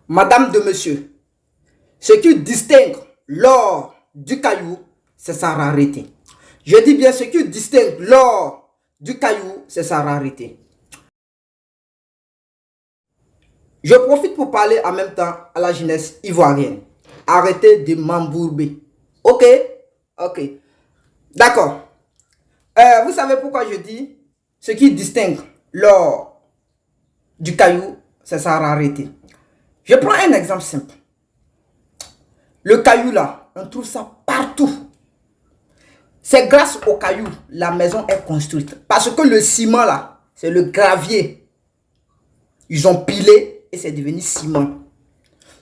Madame de monsieur, ce qui distingue l'or du caillou, c'est sa rareté. Je dis bien ce qui distingue l'or du caillou, c'est sa rareté. Je profite pour parler en même temps à la jeunesse ivoirienne. Arrêtez de m'embourber. Ok? Ok. D'accord. Vous savez pourquoi je dis ce qui distingue l'or du caillou, c'est sa rareté. Je prends un exemple simple. Le caillou là, on trouve ça partout. C'est grâce au caillou la maison est construite. Parce que le ciment là, c'est le gravier. Ils ont pilé et c'est devenu ciment.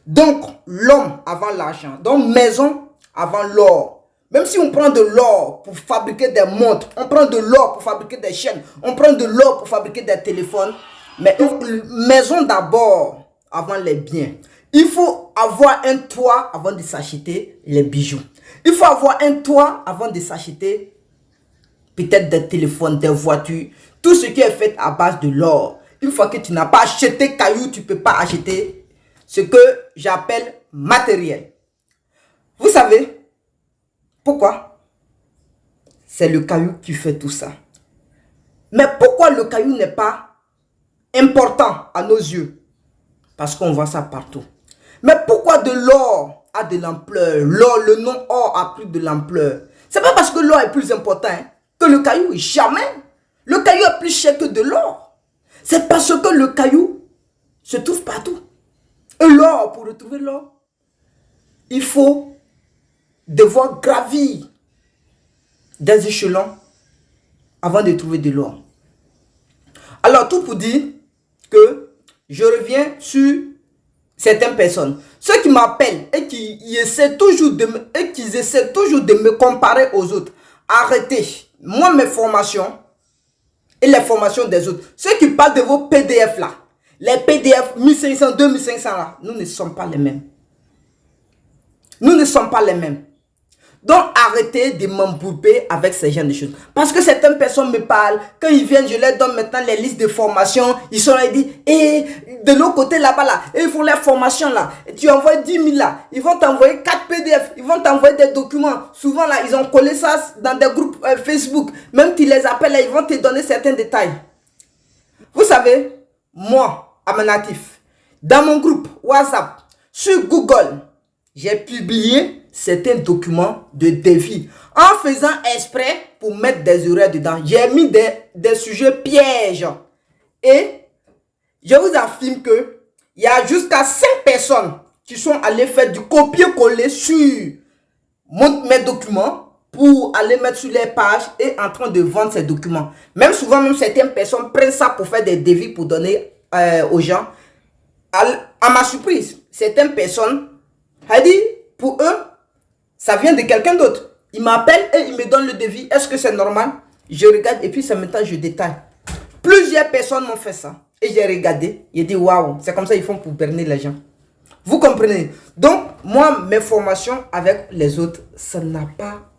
Donc, l'homme avant l'argent. Donc, maison avant l'or. Même si on prend de l'or pour fabriquer des montres, on prend de l'or pour fabriquer des chaînes, on prend de l'or pour fabriquer des téléphones. Mais une maison d'abord avant les biens. Il faut avoir un toit avant de s'acheter les bijoux. Il faut avoir un toit avant de s'acheter peut-être des téléphones, des voitures. Tout ce qui est fait à base de l'or. Une fois que tu n'as pas acheté caillou, tu ne peux pas acheter ce que j'appelle matériel. Vous savez pourquoi? C'est le caillou qui fait tout ça. Mais pourquoi le caillou n'est pas important à nos yeux? Parce qu'on voit ça partout. Mais pourquoi de l'or a de l'ampleur? L'or, le nom or a pris de l'ampleur. C'est pas parce que l'or est plus important que le caillou. Jamais. Le caillou est plus cher que de l'or. C'est parce que le caillou se trouve partout. Et l'or, pour retrouver l'or, il faut devoir gravir des échelons avant de trouver de l'or. Alors, tout pour dire que je reviens sur certaines personnes. Ceux qui m'appellent et qui essaient toujours de me comparer aux autres. Arrêtez. Moi, mes formations et les formations des autres. Ceux qui parlent de vos PDF là. Les PDF 1500, 2500 là. Nous ne sommes pas les mêmes. Nous ne sommes pas les mêmes. Donc arrêtez de m'embourber avec ces genres de choses. Parce que certaines personnes me parlent. Quand ils viennent, je leur donne maintenant les listes de formation. Ils sont là, ils disent, de l'autre côté là-bas là, ils font les formations là. Et tu envoies 10 000 là. Ils vont t'envoyer 4 PDF. Ils vont t'envoyer des documents. Souvent là, ils ont collé ça dans des groupes Facebook. Même tu les appelles là, ils vont te donner certains détails. Vous savez, moi, à mon natif, dans mon groupe WhatsApp, sur Google, j'ai publié certains documents de défi en faisant exprès pour mettre des erreurs dedans. J'ai mis des sujets pièges. Et je vous affirme que il y a jusqu'à 5 personnes qui sont allées faire du copier-coller sur mes documents pour aller mettre sur les pages et en train de vendre ces documents. Même souvent, même certaines personnes prennent ça pour faire des devis pour donner aux gens. À ma surprise, certaines personnes, elle dit, pour eux, ça vient de quelqu'un d'autre. Il m'appelle et il me donne le devis. Est-ce que c'est normal? Je regarde et puis ça me je détaille. Plusieurs personnes m'ont fait ça. Et j'ai regardé. J'ai dit waouh, c'est comme ça ils font pour berner les gens. Vous comprenez? Donc, moi, mes formations avec les autres, ça n'a pas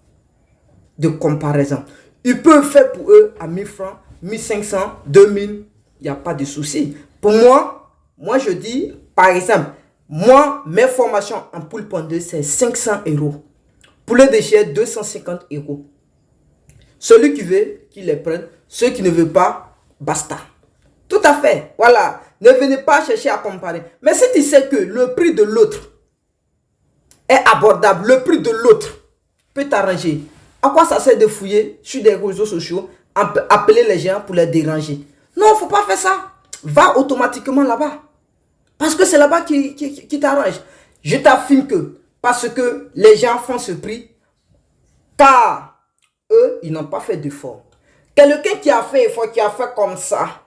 de comparaison. Ils peuvent faire pour eux à 1000 francs, 1500, 2000. Il n'y a pas de souci. Pour moi, je dis, par exemple, moi, mes formations en poule pondeuse, c'est 500 €. Poulet de chair, 250 €. Celui qui veut, qu'il les prenne. Ceux qui ne veulent pas, basta. Tout à fait. Voilà. Ne venez pas chercher à comparer. Mais si tu sais que le prix de l'autre est abordable, le prix de l'autre peut t'arranger, à quoi ça sert de fouiller sur des réseaux sociaux, appeler les gens pour les déranger? Non, il ne faut pas faire ça. Va automatiquement là-bas. Parce que c'est là-bas qui t'arrange. Je t'affirme que parce que les gens font ce prix, car eux, ils n'ont pas fait d'effort. Quelqu'un qui a fait effort, qui a fait comme ça,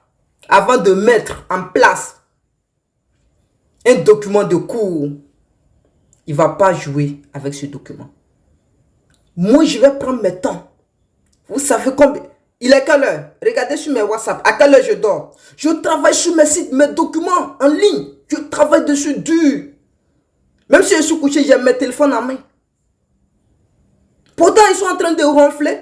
avant de mettre en place un document de cours, il ne va pas jouer avec ce document. Moi, je vais prendre mes temps. Vous savez combien? Il est quelle heure? Regardez sur mes WhatsApp. À quelle heure je dors? Je travaille sur mes sites, mes documents en ligne. Je travaille dessus dur. Même si je suis couché, j'ai mes téléphones en main. Pourtant, ils sont en train de ronfler.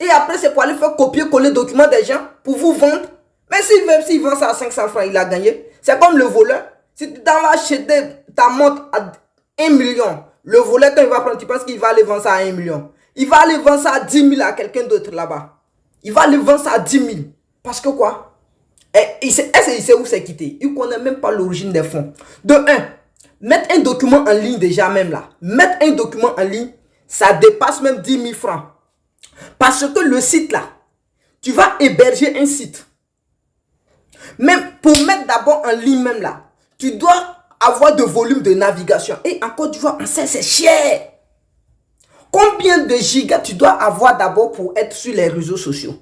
Et après, c'est pour aller faire copier-coller les documents des gens pour vous vendre. Mais s'il vend ça à 500 francs, il a gagné. C'est comme le voleur. Si tu t'en vas acheter ta montre à 1 million, le volet quand il va prendre, tu penses qu'il va aller vendre ça à 1 million. Il va aller vendre ça à 10 000 à quelqu'un d'autre là-bas. Il va aller vendre ça à 10 000. Parce que quoi? Il sait où c'est quitté. Il ne connaît même pas l'origine des fonds. De 1, mettre un document en ligne déjà même là. Mettre un document en ligne, ça dépasse même 10 000 francs. Parce que le site là, tu vas héberger un site. Même pour mettre d'abord en ligne même là, tu dois avoir de volume de navigation. Et en Côte d'Ivoire, on sait c'est cher. Combien de gigas tu dois avoir d'abord pour être sur les réseaux sociaux?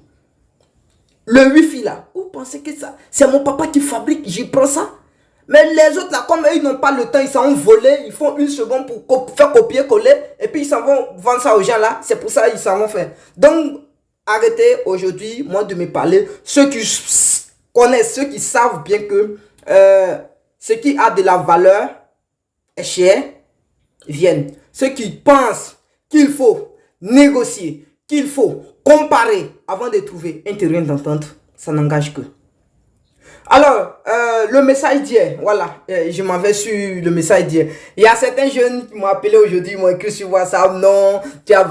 Le Wi-Fi là, vous pensez que ça, c'est mon papa qui fabrique, j'y prends ça. Mais les autres là, comme eux, ils n'ont pas le temps, ils s'en vont voler, ils font 1 seconde pour faire copier-coller, et puis ils s'en vont vendre ça aux gens là, c'est pour ça qu'ils s'en vont faire. Donc, arrêtez aujourd'hui, moi, de me parler. Ceux qui connaissent, ceux qui savent bien que ce qui a de la valeur est cher, viennent. Ceux qui pensent qu'il faut négocier, qu'il faut comparer avant de trouver un terrain d'entente, ça n'engage que. Alors, le message d'hier, voilà, je m'en vais sur le message d'hier. Il y a certains jeunes qui m'ont appelé aujourd'hui, ils m'ont écrit sur WhatsApp, non, tu as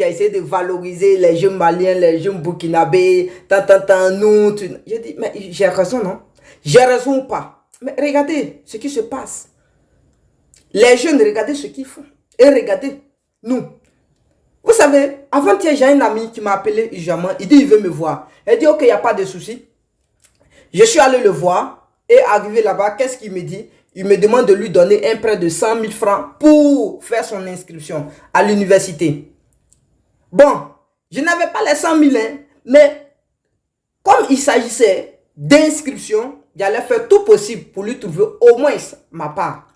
essayé de valoriser les jeunes maliens, les jeunes burkinabés, nous. J'ai dit, mais j'ai raison, non? J'ai raison ou pas? Mais regardez ce qui se passe. Les jeunes, regardez ce qu'ils font. Et regardez, nous. Vous savez, avant-hier, j'ai un ami qui m'a appelé urgemment. Il dit, il veut me voir. Il dit, ok, il n'y a pas de souci. Je suis allé le voir. Et arrivé là-bas, qu'est-ce qu'il me dit? Il me demande de lui donner un prêt de 100 000 francs pour faire son inscription à l'université. Bon, je n'avais pas les 100 000, hein, mais comme il s'agissait d'inscription, j'allais faire tout possible pour lui trouver au moins ma part.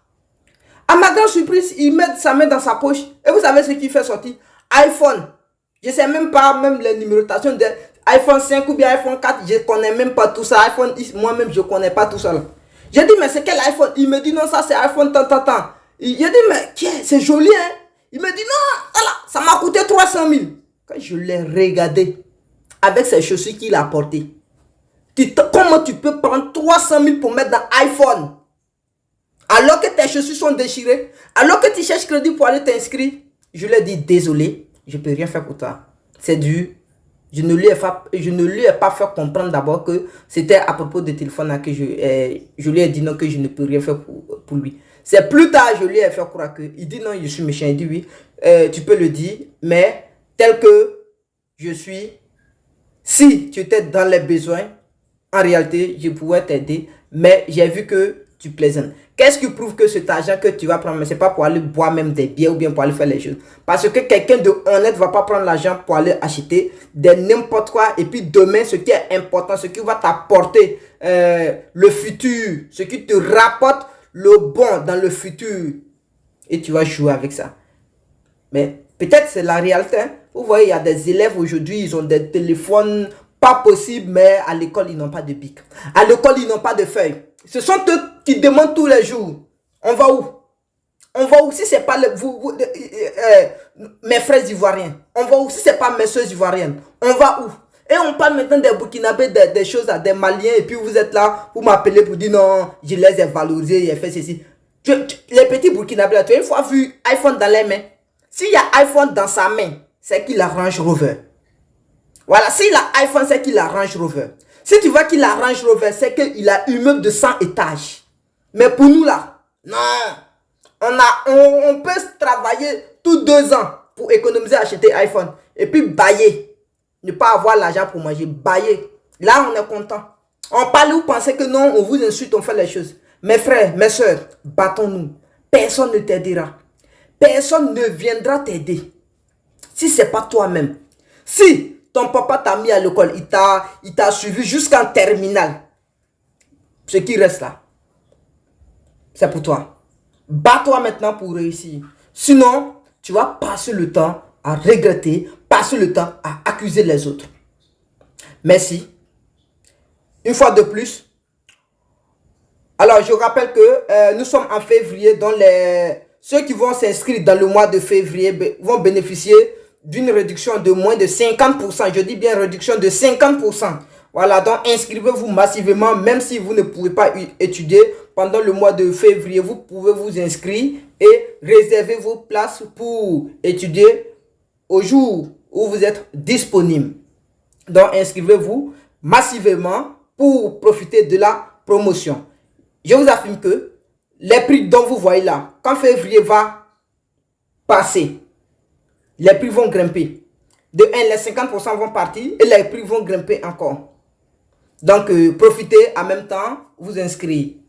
À ma grande surprise, il met sa main dans sa poche. Et vous savez ce qu'il fait sortir? iPhone. Je ne sais même pas même les numérotations de iPhone 5 ou bien iPhone 4. Je ne connais même pas tout ça. iPhone X, moi-même, je ne connais pas tout ça. J'ai dit, mais c'est quel iPhone? Il me dit, non, ça c'est iPhone tant. J'ai dit, mais c'est joli, hein? Il me dit, non, voilà, ça m'a coûté 300 000. Quand je l'ai regardé avec ces chaussures qu'il a portées, comment tu peux prendre 300 000 pour mettre dans iPhone? Alors que tes chaussures sont déchirées, alors que tu cherches crédit pour aller t'inscrire, je lui ai dit désolé, je ne peux rien faire pour toi. C'est dur. Je ne lui ai pas fait comprendre d'abord que c'était à propos de téléphone que je lui ai dit non, que je ne peux rien faire pour lui. C'est plus tard je lui ai fait croire que il dit non, je suis méchant. Il dit oui, tu peux le dire, mais tel que je suis, si tu étais dans les besoins, en réalité, je pourrais t'aider, mais j'ai vu que tu plaisantes. Qu'est-ce qui prouve que cet argent que tu vas prendre, ce n'est pas pour aller boire même des bières ou bien pour aller faire les choses? Parce que quelqu'un de honnête ne va pas prendre l'argent pour aller acheter de n'importe quoi. Et puis demain, ce qui est important, ce qui va t'apporter le futur, ce qui te rapporte le bon dans le futur. Et tu vas jouer avec ça. Mais peut-être c'est la réalité. Hein? Vous voyez, il y a des élèves aujourd'hui, ils ont des téléphones pas possibles, mais à l'école, ils n'ont pas de bic. À l'école, ils n'ont pas de feuilles. Ce sont eux qui demandent tous les jours. On va où? On va où si ce n'est pas mes frères ivoiriens? On va où si ce n'est pas mes soeurs ivoiriennes? On va où? Et on parle maintenant des Burkinabés, des choses, des Maliens, et puis vous êtes là, vous m'appelez pour dire non, je les ai valorisés, j'ai fait ceci. Les petits Burkinabés, tu as une fois vu iPhone dans les mains? S'il y a iPhone dans sa main, c'est qu'il a Range Rover. Voilà, s'il a iPhone, c'est qu'il a Range Rover. Si tu vois qu'il a Range Rover, c'est qu'il a un immeuble de 100 étages. Mais pour nous là, non. On peut travailler tous 2 ans pour économiser, acheter iPhone. Et puis bailler. Ne pas avoir l'argent pour manger. Bailler. Là, on est content. On parle, vous pensez que non, on vous insulte, on fait les choses. Mes frères, mes soeurs, battons-nous. Personne ne t'aidera. Personne ne viendra t'aider. Si ce n'est pas toi-même. Si ton papa t'a mis à l'école, il t'a suivi jusqu'en terminale. Ce qui reste là, c'est pour toi. Bats-toi maintenant pour réussir. Sinon, tu vas passer le temps à regretter, passer le temps à accuser les autres. Merci. Une fois de plus. Alors, je rappelle que nous sommes en février, donc ceux qui vont s'inscrire dans le mois de février vont bénéficier d'une réduction de moins de 50%. Je dis bien réduction de 50%. Voilà, donc inscrivez-vous massivement, même si vous ne pouvez pas étudier, pendant le mois de février, vous pouvez vous inscrire et réserver vos places pour étudier au jour où vous êtes disponible. Donc, inscrivez-vous massivement pour profiter de la promotion. Je vous affirme que les prix dont vous voyez là, quand février va passer, les prix vont grimper. De 1, les 50% vont partir et les prix vont grimper encore. Donc, profitez en même temps, vous inscrivez.